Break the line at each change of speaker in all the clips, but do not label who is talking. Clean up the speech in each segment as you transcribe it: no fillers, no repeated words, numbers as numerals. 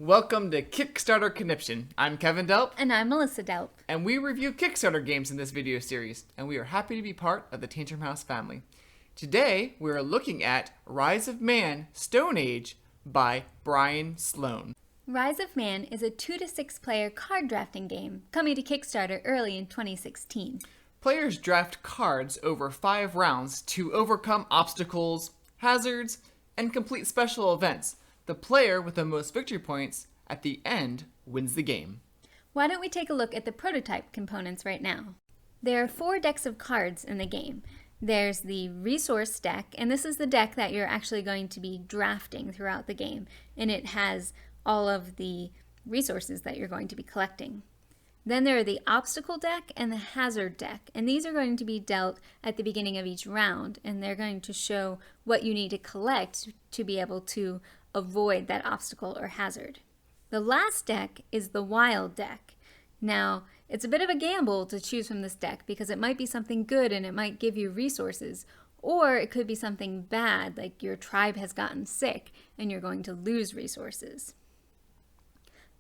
Welcome to Kickstarter Conniption. I'm Kevin Delp.
And I'm Melissa Delp.
And we review Kickstarter games in this video series, and we are happy to be part of the Tantrum House family. Today, we are looking at Rise of Man, Stone Age by Brian Sloan.
Rise of Man is a 2 to 6 player card drafting game coming to Kickstarter early in 2016.
Players draft cards over 5 rounds to overcome obstacles, hazards, and complete special events. The player with the most victory points at the end wins the game.
Why don't we take a look at the prototype components right now? There are 4 decks of cards in the game. There's the resource deck, and this is the deck that you're actually going to be drafting throughout the game, and it has all of the resources that you're going to be collecting. Then there are the obstacle deck and the hazard deck, and these are going to be dealt at the beginning of each round, and they're going to show what you need to collect to be able to avoid that obstacle or hazard. The last deck is the wild deck. Now, it's a bit of a gamble to choose from this deck because it might be something good and it might give you resources, or it could be something bad, like your tribe has gotten sick and you're going to lose resources.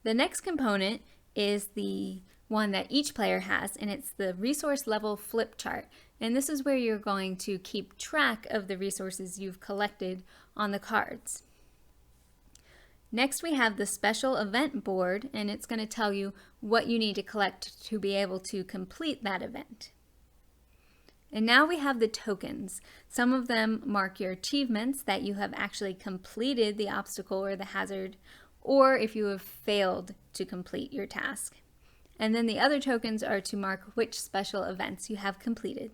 The next component is the one that each player has, and it's the resource level flip chart. And this is where you're going to keep track of the resources you've collected on the cards. Next we have the special event board, and it's going to tell you what you need to collect to be able to complete that event. And now we have the tokens. Some of them mark your achievements, that you have actually completed the obstacle or the hazard, or if you have failed to complete your task. And then the other tokens are to mark which special events you have completed.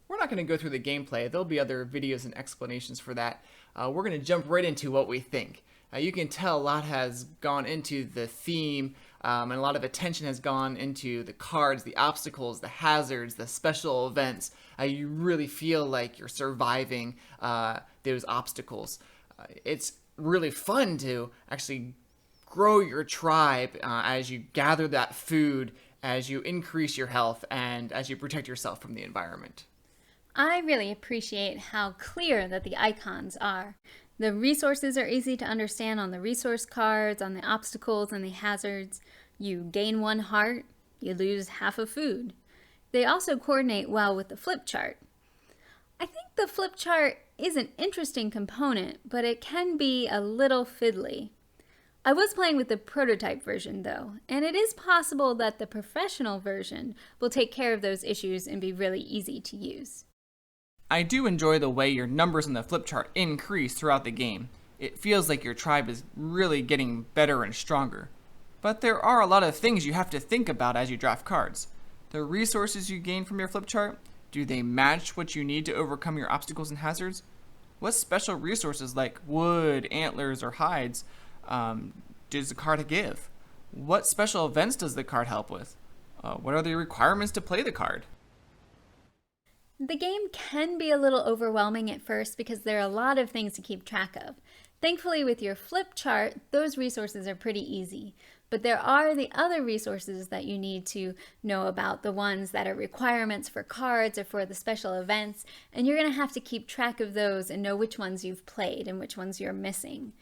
We're not going to go through the gameplay. There'll be other videos and explanations for that. We're going to jump right into what we think. You can tell a lot has gone into the theme, and a lot of attention has gone into the cards, the obstacles, the hazards, the special events. You really feel like you're surviving those obstacles. It's really fun to actually grow your tribe as you gather that food, as you increase your health, and as you protect yourself from the environment.
I really appreciate how clear that the icons are. The resources are easy to understand on the resource cards, on the obstacles and the hazards. You gain 1 heart, you lose half of food. They also coordinate well with the flip chart. I think the flip chart is an interesting component, but it can be a little fiddly. I was playing with the prototype version though, and it is possible that the professional version will take care of those issues and be really easy to use.
I do enjoy the way your numbers on the flip chart increase throughout the game. It feels like your tribe is really getting better and stronger. But there are a lot of things you have to think about as you draft cards. The resources you gain from your flip chart, do they match what you need to overcome your obstacles and hazards? What special resources like wood, antlers, or hides does the card give? What special events does the card help with? What are the requirements to play the card?
The game can be a little overwhelming at first because there are a lot of things to keep track of. Thankfully, with your flip chart, those resources are pretty easy. But there are the other resources that you need to know about, the ones that are requirements for cards or for the special events, and you're going to have to keep track of those and know which ones you've played and which ones you're missing.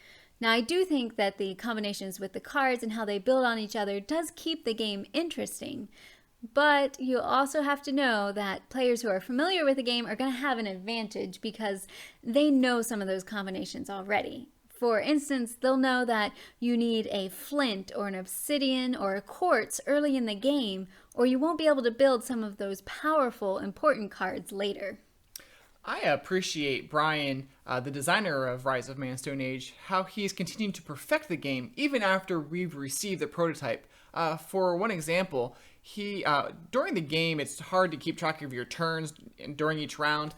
Now, I do think that the combinations with the cards and how they build on each other does keep the game interesting. But you also have to know that players who are familiar with the game are going to have an advantage because they know some of those combinations already. For instance, they'll know that you need a flint or an obsidian or a quartz early in the game, or you won't be able to build some of those powerful, important cards later.
I appreciate Brian, the designer of Rise of Man Stone Age, how he's continuing to perfect the game even after we've received the prototype. For one example, during the game, it's hard to keep track of your turns during each round.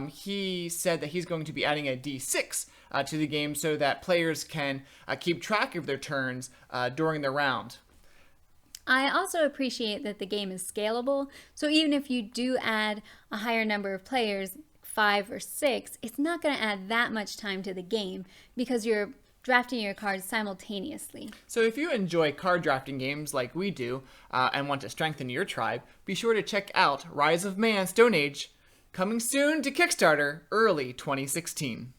He said that he's going to be adding a D6 to the game so that players can keep track of their turns during the round.
I also appreciate that the game is scalable, so even if you do add a higher number of players, 5 or 6, it's not going to add that much time to the game because you're drafting your cards simultaneously.
So if you enjoy card drafting games like we do and want to strengthen your tribe, be sure to check out Rise of Man Stone Age, coming soon to Kickstarter early 2016.